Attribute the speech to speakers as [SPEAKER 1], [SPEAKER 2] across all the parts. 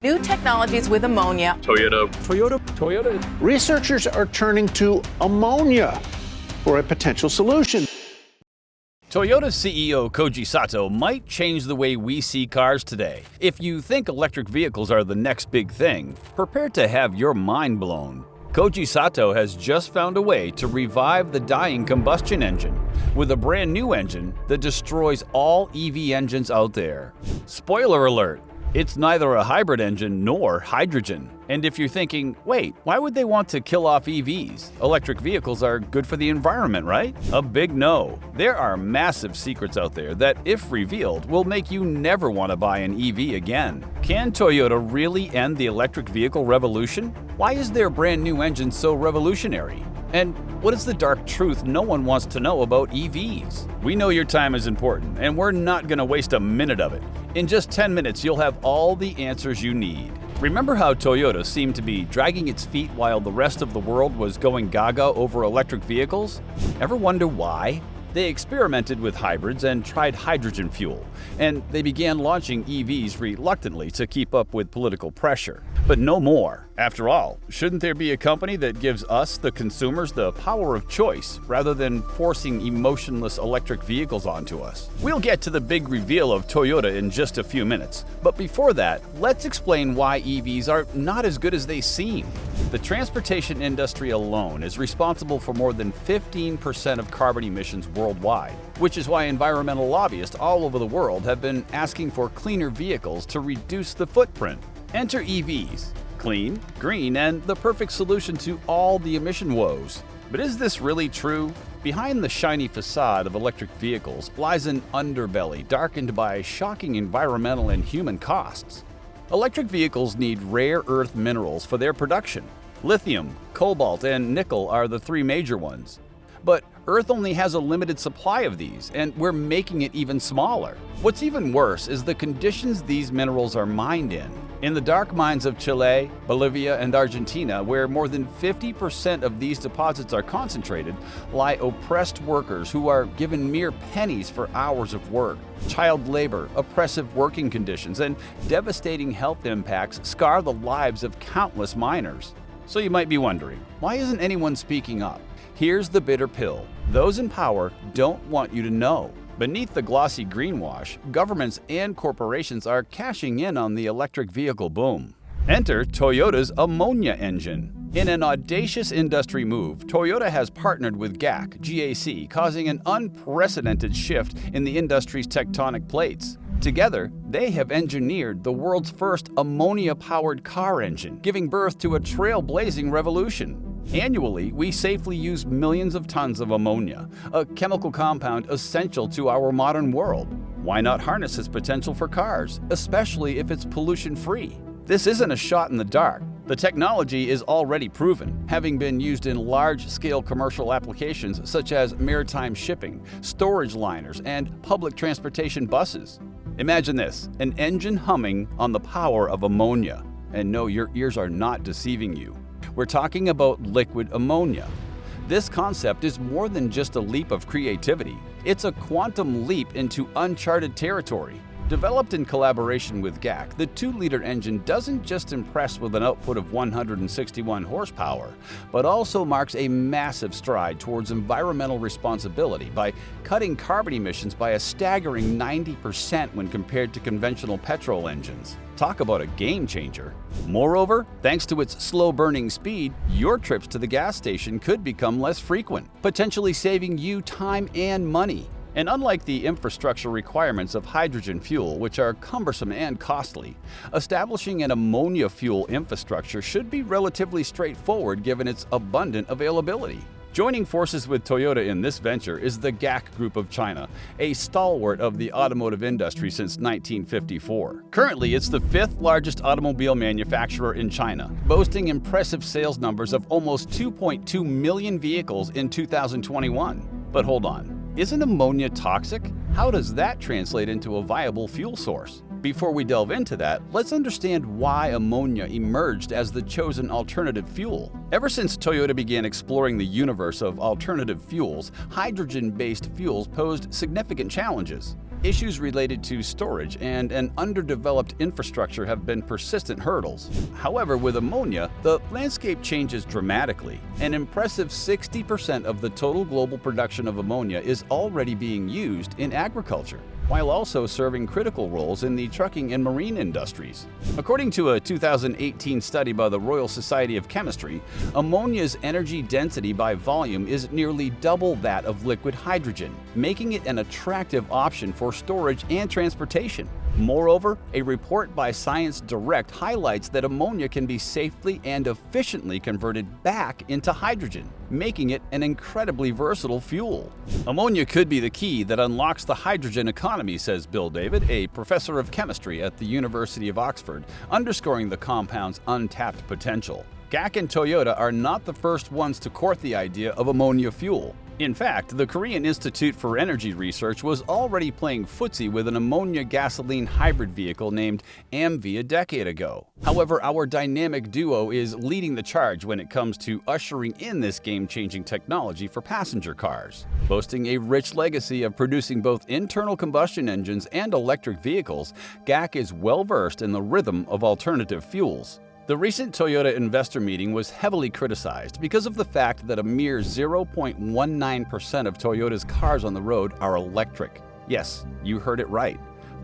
[SPEAKER 1] New technologies with ammonia.
[SPEAKER 2] Toyota.
[SPEAKER 3] Researchers are turning to ammonia for a potential solution.
[SPEAKER 4] Toyota's CEO Koji Sato might change the way we see cars today. If you think electric vehicles are the next big thing, prepare to have your mind blown. Koji Sato has just found a way to revive the dying combustion engine with a brand new engine that destroys all EV engines out there. Spoiler alert! It's neither a hybrid engine nor hydrogen. And if you're thinking, wait, why would they want to kill off EVs? Electric vehicles are good for the environment, right? A big no. There are massive secrets out there that, if revealed, will make you never want to buy an EV again. Can Toyota really end the electric vehicle revolution? Why is their brand new engine so revolutionary? And what is the dark truth no one wants to know about EVs? We know your time is important, and we're not going to waste a minute of it. In just 10 minutes, you'll have all the answers you need. Remember how Toyota seemed to be dragging its feet while the rest of the world was going gaga over electric vehicles? Ever wonder why? They experimented with hybrids and tried hydrogen fuel, and they began launching EVs reluctantly to keep up with political pressure. But no more. After all, shouldn't there be a company that gives us, the consumers, the power of choice, rather than forcing emotionless electric vehicles onto us? We'll get to the big reveal of Toyota in just a few minutes, but before that, let's explain why EVs are not as good as they seem. The transportation industry alone is responsible for more than 15% of carbon emissions worldwide, which is why environmental lobbyists all over the world have been asking for cleaner vehicles to reduce the footprint. Enter EVs. Clean, green, and the perfect solution to all the emission woes. But is this really true? Behind the shiny facade of electric vehicles lies an underbelly darkened by shocking environmental and human costs. Electric vehicles need rare earth minerals for their production. Lithium, cobalt, and nickel are the three major ones. But Earth only has a limited supply of these, and we're making it even smaller. What's even worse is the conditions these minerals are mined in. In the dark mines of Chile, Bolivia, and Argentina, where more than 50% of these deposits are concentrated, lie oppressed workers who are given mere pennies for hours of work. Child labor, oppressive working conditions, and devastating health impacts scar the lives of countless miners. So you might be wondering, why isn't anyone speaking up? Here's the bitter pill. Those in power don't want you to know. Beneath the glossy greenwash, governments and corporations are cashing in on the electric vehicle boom. Enter Toyota's ammonia engine. In an audacious industry move, Toyota has partnered with GAC, causing an unprecedented shift in the industry's tectonic plates. Together, they have engineered the world's first ammonia-powered car engine, giving birth to a trailblazing revolution. Annually, we safely use millions of tons of ammonia, a chemical compound essential to our modern world. Why not harness its potential for cars, especially if it's pollution-free? This isn't a shot in the dark. The technology is already proven, having been used in large-scale commercial applications such as maritime shipping, storage liners, and public transportation buses. Imagine this, an engine humming on the power of ammonia. And no, your ears are not deceiving you. We're talking about liquid ammonia. This concept is more than just a leap of creativity. It's a quantum leap into uncharted territory. Developed in collaboration with GAC, the 2-liter engine doesn't just impress with an output of 161 horsepower, but also marks a massive stride towards environmental responsibility by cutting carbon emissions by a staggering 90% when compared to conventional petrol engines. Talk about a game changer. Moreover, thanks to its slow-burning speed, your trips to the gas station could become less frequent, potentially saving you time and money. And unlike the infrastructure requirements of hydrogen fuel, which are cumbersome and costly, establishing an ammonia fuel infrastructure should be relatively straightforward given its abundant availability. Joining forces with Toyota in this venture is the GAC Group of China, a stalwart of the automotive industry since 1954. Currently, it's the 5th largest automobile manufacturer in China, boasting impressive sales numbers of almost 2.2 million vehicles in 2021. But hold on. Isn't ammonia toxic? How does that translate into a viable fuel source? Before we delve into that, let's understand why ammonia emerged as the chosen alternative fuel. Ever since Toyota began exploring the universe of alternative fuels, hydrogen-based fuels posed significant challenges. Issues related to storage and an underdeveloped infrastructure have been persistent hurdles. However, with ammonia, the landscape changes dramatically. An impressive 60% of the total global production of ammonia is already being used in agriculture, while also serving critical roles in the trucking and marine industries. According to a 2018 study by the Royal Society of Chemistry, ammonia's energy density by volume is nearly double that of liquid hydrogen, making it an attractive option for storage and transportation. Moreover, a report by Science Direct highlights that ammonia can be safely and efficiently converted back into hydrogen, making it an incredibly versatile fuel. Ammonia could be the key that unlocks the hydrogen economy, says Bill David, a professor of chemistry at the University of Oxford, underscoring the compound's untapped potential. GAC and Toyota are not the first ones to court the idea of ammonia fuel. In fact, the Korean Institute for Energy Research was already playing footsie with an ammonia gasoline hybrid vehicle named AMMONIA a decade ago. However, our dynamic duo is leading the charge when it comes to ushering in this game-changing technology for passenger cars. Boasting a rich legacy of producing both internal combustion engines and electric vehicles, GAC is well-versed in the rhythm of alternative fuels. The recent Toyota investor meeting was heavily criticized because of the fact that a mere 0.19% of Toyota's cars on the road are electric. Yes, you heard it right.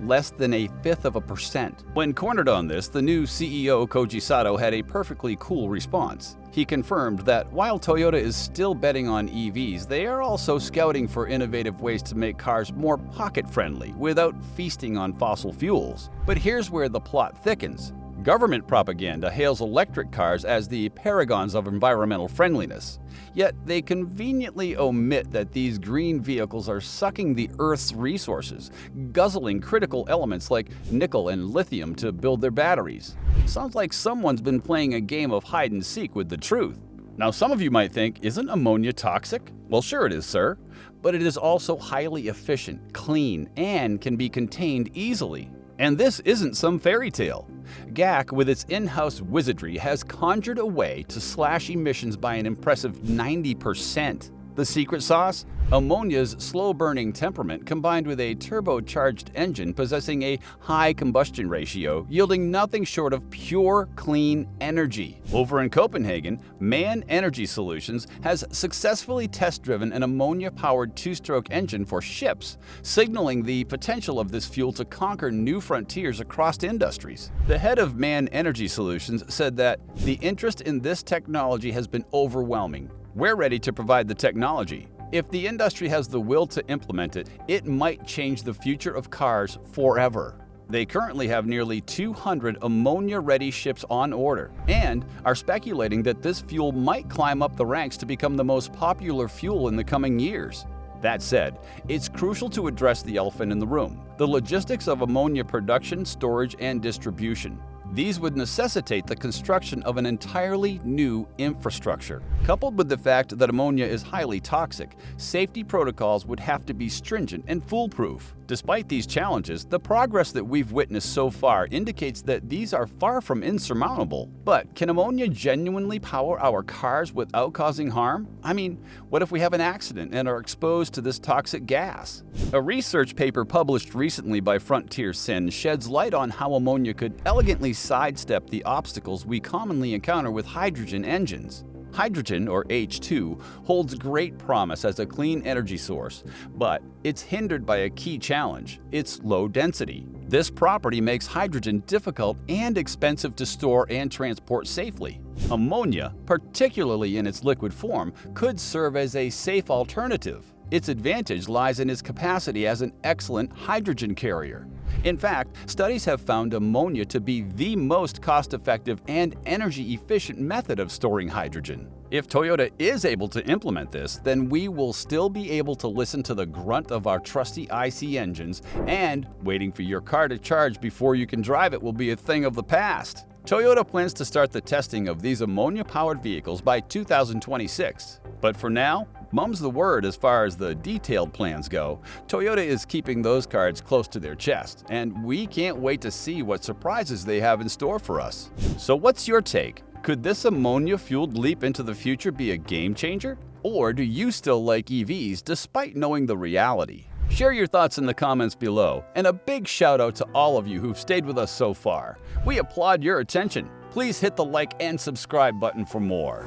[SPEAKER 4] Less than 0.1%. When cornered on this, the new CEO Koji Sato had a perfectly cool response. He confirmed that while Toyota is still betting on EVs, they are also scouting for innovative ways to make cars more pocket-friendly without feasting on fossil fuels. But here's where the plot thickens. Government propaganda hails electric cars as the paragons of environmental friendliness. Yet they conveniently omit that these green vehicles are sucking the Earth's resources, guzzling critical elements like nickel and lithium to build their batteries. Sounds like someone's been playing a game of hide and seek with the truth. Now, some of you might think, isn't ammonia toxic? Well, sure it is, sir. But it is also highly efficient, clean, and can be contained easily. And this isn't some fairy tale. GAC, with its in-house wizardry, has conjured a way to slash emissions by an impressive 90%. The secret sauce? Ammonia's slow-burning temperament combined with a turbocharged engine possessing a high combustion ratio, yielding nothing short of pure, clean energy. Over in Copenhagen, MAN Energy Solutions has successfully test-driven an ammonia-powered two-stroke engine for ships, signaling the potential of this fuel to conquer new frontiers across industries. The head of MAN Energy Solutions said that the interest in this technology has been overwhelming. We're ready to provide the technology. If the industry has the will to implement it, it might change the future of cars forever. They currently have nearly 200 ammonia-ready ships on order and are speculating that this fuel might climb up the ranks to become the most popular fuel in the coming years. That said, it's crucial to address the elephant in the room: the logistics of ammonia production, storage, and distribution. These would necessitate the construction of an entirely new infrastructure. Coupled with the fact that ammonia is highly toxic, safety protocols would have to be stringent and foolproof. Despite these challenges, the progress that we've witnessed so far indicates that these are far from insurmountable. But can ammonia genuinely power our cars without causing harm? I mean, what if we have an accident and are exposed to this toxic gas? A research paper published recently by Frontier Syn sheds light on how ammonia could elegantly sidestep the obstacles we commonly encounter with hydrogen engines. Hydrogen, or H2, holds great promise as a clean energy source, but it's hindered by a key challenge: its low density. This property makes hydrogen difficult and expensive to store and transport safely. Ammonia, particularly in its liquid form, could serve as a safe alternative. Its advantage lies in its capacity as an excellent hydrogen carrier. In fact, studies have found ammonia to be the most cost-effective and energy-efficient method of storing hydrogen. If Toyota is able to implement this, then we will still be able to listen to the grunt of our trusty IC engines, and waiting for your car to charge before you can drive it will be a thing of the past. Toyota plans to start the testing of these ammonia-powered vehicles by 2026. But for now, mum's the word as far as the detailed plans go. Toyota is keeping those cards close to their chest, and we can't wait to see what surprises they have in store for us. So what's your take? Could this ammonia-fueled leap into the future be a game changer? Or do you still like EVs despite knowing the reality? Share your thoughts in the comments below, and a big shout out to all of you who've stayed with us so far. We applaud your attention. Please hit the like and subscribe button for more.